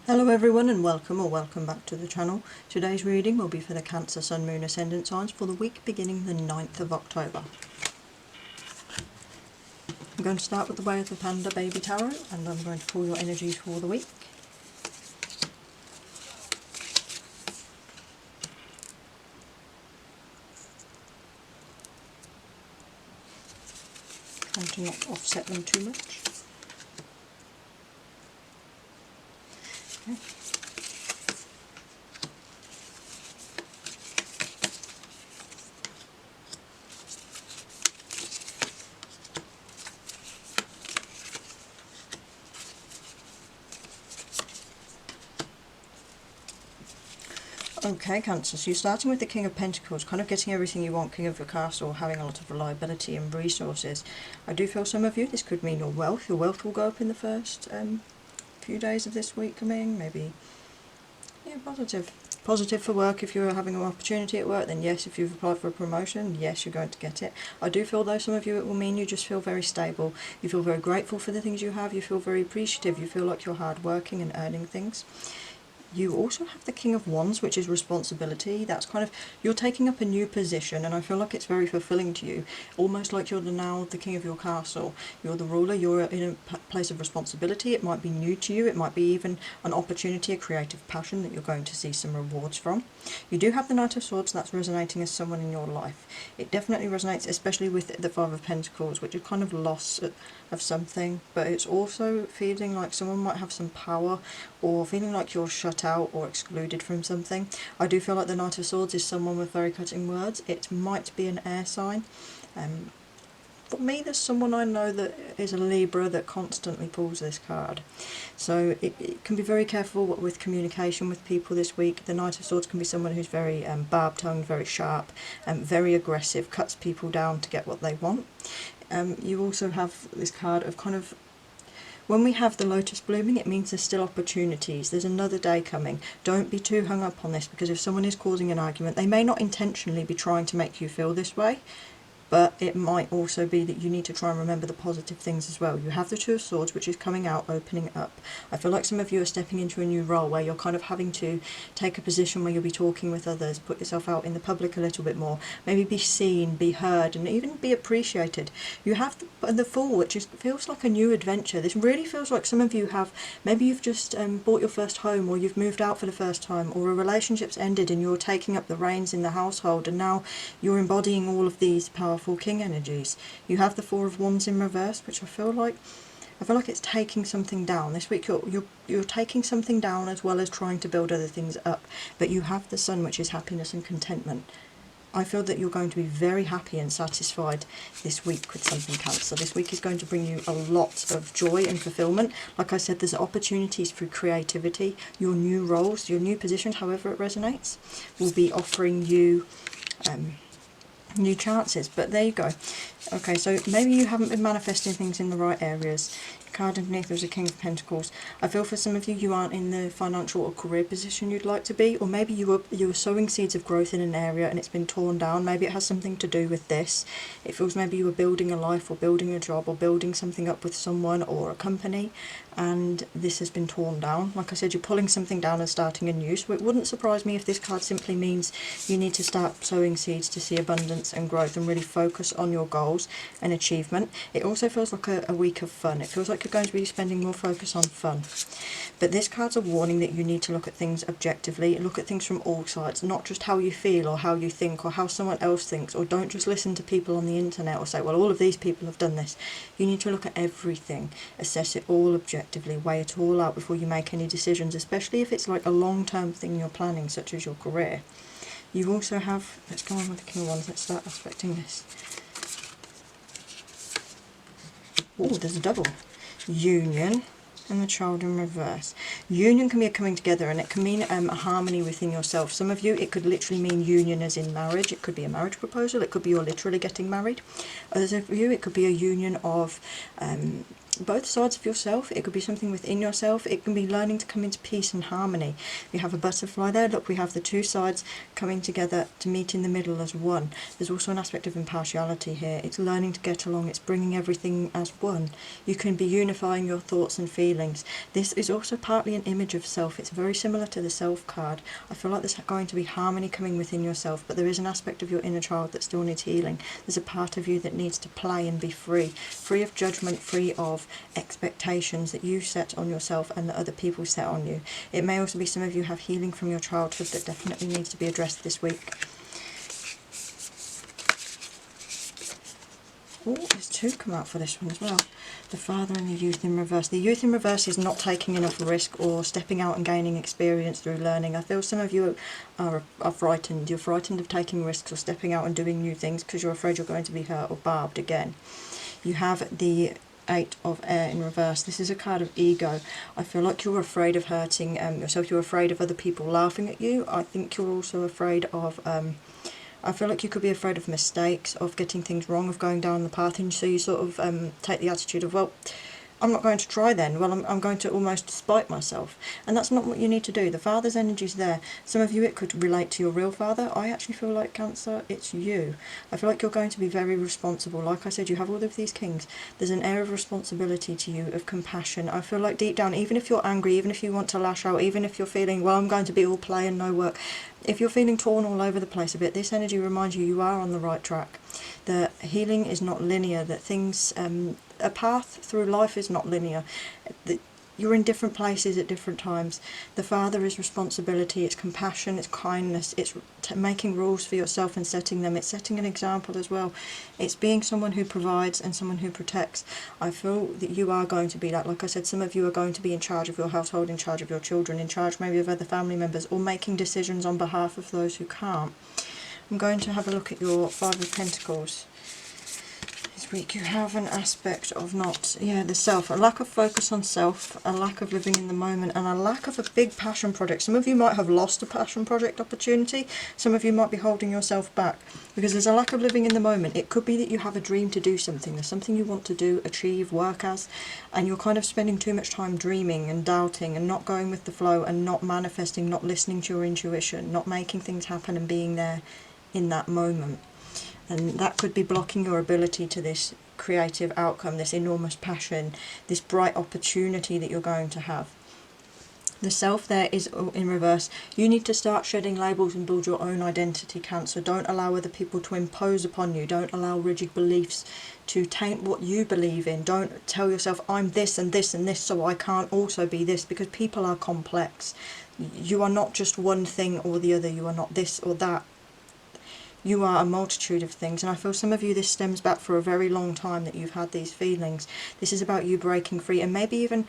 Hello everyone and welcome back to the channel. Today's reading will be for the Cancer Sun Moon Ascendant signs for the week beginning the 9th of October. I'm going to start with the Way of the Panda Baby Tarot and I'm going to pull your energies for the week. And to not offset them too much. Okay. Okay, Cancer, so you're starting with the King of Pentacles, kind of getting everything you want, King of your Castle, having a lot of reliability and resources. I do feel some of you, this could mean your wealth will go up in the first few days of this week coming, maybe, yeah, positive. Positive for work. If you're having an opportunity at work, then yes. If you've applied for a promotion, yes, you're going to get it. I do feel though some of you it will mean you just feel very stable. You feel very grateful for the things you have. You feel very appreciative. You feel like you're hard working and earning things. You also have the King of Wands, which is responsibility. That's kind of, you're taking up a new position, and I feel like it's very fulfilling to you. Almost like you're now the king of your castle. You're the ruler, you're in a place of responsibility. It might be new to you, it might be even an opportunity, a creative passion that you're going to see some rewards from. You do have the Knight of Swords, that's resonating as someone in your life. It definitely resonates, especially with the Five of Pentacles, which is kind of loss of something, but it's also feeling like someone might have some power, or feeling like you're shut out or excluded from something. I do feel like the Knight of Swords is someone with very cutting words. It might be an air sign. For me, there's someone I know that is a Libra that constantly pulls this card. So it can be very careful with communication with people this week. The Knight of Swords can be someone who's very barb-tongued, very sharp, very aggressive, cuts people down to get what they want. You also have this card of kind of, when we have the lotus blooming, it means there's still opportunities. There's another day coming. Don't be too hung up on this, because if someone is causing an argument, they may not intentionally be trying to make you feel this way, but it might also be that you need to try and remember the positive things as well. You have the Two of Swords, which is coming out, opening up. I feel like some of you are stepping into a new role where you're kind of having to take a position where you'll be talking with others, put yourself out in the public a little bit more, maybe be seen, be heard, and even be appreciated. You have the Fool, which feels like a new adventure. This really feels like some of you have, maybe you've just bought your first home, or you've moved out for the first time, or a relationship's ended and you're taking up the reins in the household, and now you're embodying all of these powerful king energies. You have the Four of Wands in reverse, which I feel like it's taking something down. This week you're taking something down as well as trying to build other things up. But you have the Sun, which is happiness and contentment. I feel that you're going to be very happy and satisfied this week with something, Cancer. This week is going to bring you a lot of joy and fulfillment. Like I said, there's opportunities through creativity. Your new roles, your new positions, however it resonates, will be offering you new chances. But there you go. Okay, so maybe you haven't been manifesting things in the right areas. Card underneath was a King of Pentacles. I feel for some of you, you aren't in the financial or career position you'd like to be, or maybe you were sowing seeds of growth in an area and it's been torn down. Maybe it has something to do with this. It feels maybe you were building a life or building a job or building something up with someone or a company, and this has been torn down. Like I said, you're pulling something down and starting anew. So it wouldn't surprise me if this card simply means you need to start sowing seeds to see abundance and growth and really focus on your goals and achievement. It also feels like a week of fun. It feels like you're going to be spending more focus on fun. But this card's a warning that you need to look at things objectively, look at things from all sides, not just how you feel or how you think or how someone else thinks, or don't just listen to people on the internet or say, well, all of these people have done this. You need to look at everything, assess it all objectively, weigh it all out before you make any decisions, especially if it's like a long-term thing you're planning, such as your career. You also have, let's go on with the King of Wands, let's start aspecting this. Oh, there's a double. Union and the Child in reverse. Union can be a coming together, and it can mean a harmony within yourself. Some of you, it could literally mean union as in marriage. It could be a marriage proposal. It could be you're literally getting married. Others of you, it could be a union of both sides of yourself. It could be something within yourself. It can be learning to come into peace and harmony. We have a butterfly there. Look, we have the two sides coming together to meet in the middle as one. There's also an aspect of impartiality here. It's learning to get along. It's bringing everything as one. You can be unifying your thoughts and feelings. This is also partly an image of self. It's very similar to the self card. I feel like there's going to be harmony coming within yourself, but there is an aspect of your inner child that still needs healing. There's a part of you that needs to play and be free of judgment, free of expectations that you set on yourself and that other people set on you. It may also be some of you have healing from your childhood that definitely needs to be addressed this week. Oh, there's two come out for this one as well. The father and the youth in reverse. The youth in reverse is not taking enough risk or stepping out and gaining experience through learning. I feel some of you are frightened. You're frightened of taking risks or stepping out and doing new things because you're afraid you're going to be hurt or barbed again. You have the 8 of air in reverse. This is a card of ego. I feel like you're afraid of hurting yourself. You're afraid of other people laughing at you. I think you're also afraid of... I feel like you could be afraid of mistakes, of getting things wrong, of going down the path, and so you sort of take the attitude of, well, I'm not going to try then. Well, I'm going to almost spite myself. And that's not what you need to do. The father's energy's there. Some of you, it could relate to your real father. I actually feel like, Cancer, it's you. I feel like you're going to be very responsible. Like I said, you have all of these kings. There's an air of responsibility to you, of compassion. I feel like deep down, even if you're angry, even if you want to lash out, even if you're feeling, well, I'm going to be all play and no work, if you're feeling torn all over the place a bit, this energy reminds you you are on the right track. That healing is not linear, that things... a path through life is not linear. You're in different places at different times. The father is responsibility, it's compassion, it's kindness, it's making rules for yourself and setting them. It's setting an example as well. It's being someone who provides and someone who protects. I feel that you are going to be that. Like I said, some of you are going to be in charge of your household, in charge of your children, in charge maybe of other family members, or making decisions on behalf of those who can't. I'm going to have a look at your 5 of Pentacles. This week you have an aspect of the self, a lack of focus on self, a lack of living in the moment, and a lack of a big passion project. Some of you might have lost a passion project opportunity. Some of you might be holding yourself back because there's a lack of living in the moment. It could be that you have a dream to do something. There's something you want to do, achieve, work as, and you're kind of spending too much time dreaming and doubting and not going with the flow and not manifesting, not listening to your intuition, not making things happen and being there in that moment. And that could be blocking your ability to this creative outcome, this enormous passion, this bright opportunity that you're going to have. The self there is in reverse. You need to start shedding labels and build your own identity, Cancer. Don't allow other people to impose upon you. Don't allow rigid beliefs to taint what you believe in. Don't tell yourself, I'm this and this and this, so I can't also be this, because people are complex. You are not just one thing or the other. You are not this or that. You are a multitude of things, and I feel some of you, this stems back for a very long time that you've had these feelings. This is about you breaking free, and maybe even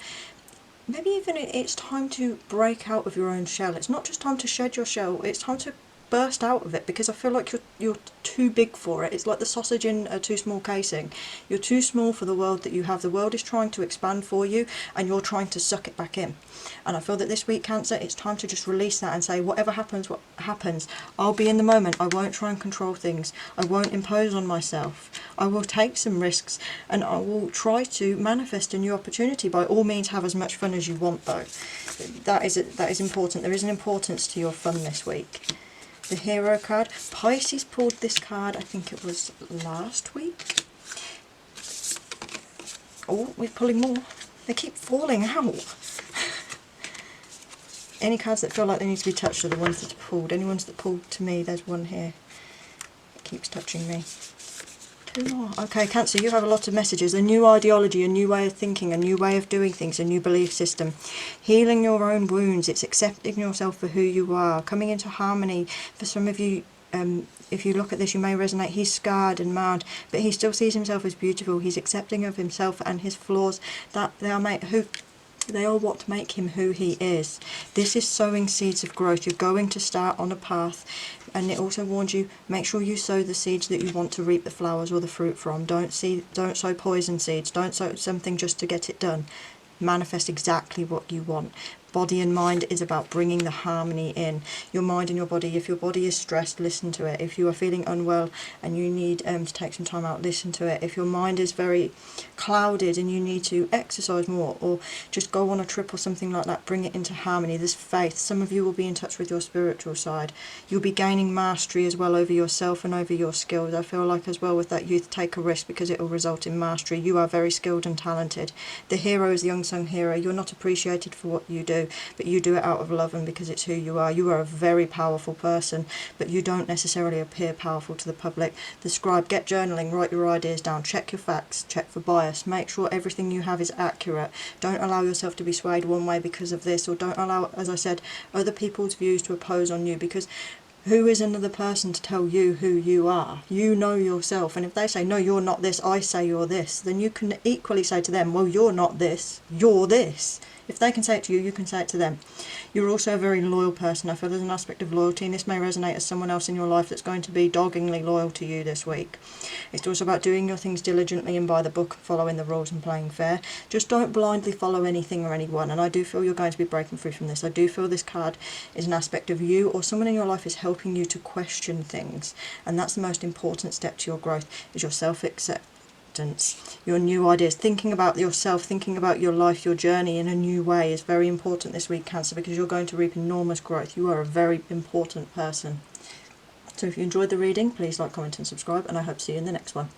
it's time to break out of your own shell. It's not just time to shed your shell, it's time to burst out of it, because I feel like you're too big for it. It's like the sausage in a too small casing. You're too small for the world that you have. The world is trying to expand for you, and you're trying to suck it back in. And I feel that this week, Cancer, it's time to just release that and say, whatever happens, what happens. I'll be in the moment. I won't try and control things. I won't impose on myself. I will take some risks, and I will try to manifest a new opportunity. By all means, have as much fun as you want, though. That is important. There is an importance to your fun this week. The Hero card. Pisces pulled this card, I think it was last week. Oh, we're pulling more. They keep falling out. Any cards that feel like they need to be touched are the ones that are pulled. Any ones that pulled to me, there's one here. It keeps touching me. 2 more. Okay, Cancer, you have a lot of messages. A new ideology, a new way of thinking, a new way of doing things, a new belief system. Healing your own wounds. It's accepting yourself for who you are. Coming into harmony. For some of you, if you look at this, you may resonate. He's scarred and mad, but he still sees himself as beautiful. He's accepting of himself and his flaws. That they are what make him who he is. This is sowing seeds of growth. You're going to start on a path, and it also warns you, make sure you sow the seeds that you want to reap the flowers or the fruit from. Don't sow poison seeds. Don't sow something just to get it done. Manifest exactly what you want. body and mind is about bringing the harmony in. Your mind and your body. If your body is stressed, listen to it. If you are feeling unwell and you need to take some time out, listen to it. If your mind is very clouded and you need to exercise more or just go on a trip or something like that, bring it into harmony. There's faith. Some of you will be in touch with your spiritual side. You'll be gaining mastery as well over yourself and over your skills. I feel like as well with that youth, take a risk because it will result in mastery. You are very skilled and talented. The hero is the unsung hero. You're not appreciated for what you do, but you do it out of love and because it's who you are. You are a very powerful person, but you don't necessarily appear powerful to the public. The scribe, get journaling, write your ideas down, check your facts, check for bias, make sure everything you have is accurate. Don't allow yourself to be swayed one way because of this, or don't allow, as I said, other people's views to oppose on you, because who is another person to tell you who you are? You know yourself, and if they say, no, you're not this, I say you're this, then you can equally say to them, well, you're not this, you're this. If they can say it to you, you can say it to them. You're also a very loyal person. I feel there's an aspect of loyalty, and this may resonate as someone else in your life that's going to be doggingly loyal to you this week. It's also about doing your things diligently and by the book, following the rules and playing fair. Just don't blindly follow anything or anyone, and I do feel you're going to be breaking free from this. I do feel this card is an aspect of you or someone in your life is helping you to question things, and that's the most important step to your growth, is your self-acceptance. Your new ideas, thinking about yourself, thinking about your life, your journey in a new way is very important this week, Cancer, because you're going to reap enormous growth. You are a very important person. So if you enjoyed the reading, please like, comment and subscribe, and I hope to see you in the next one.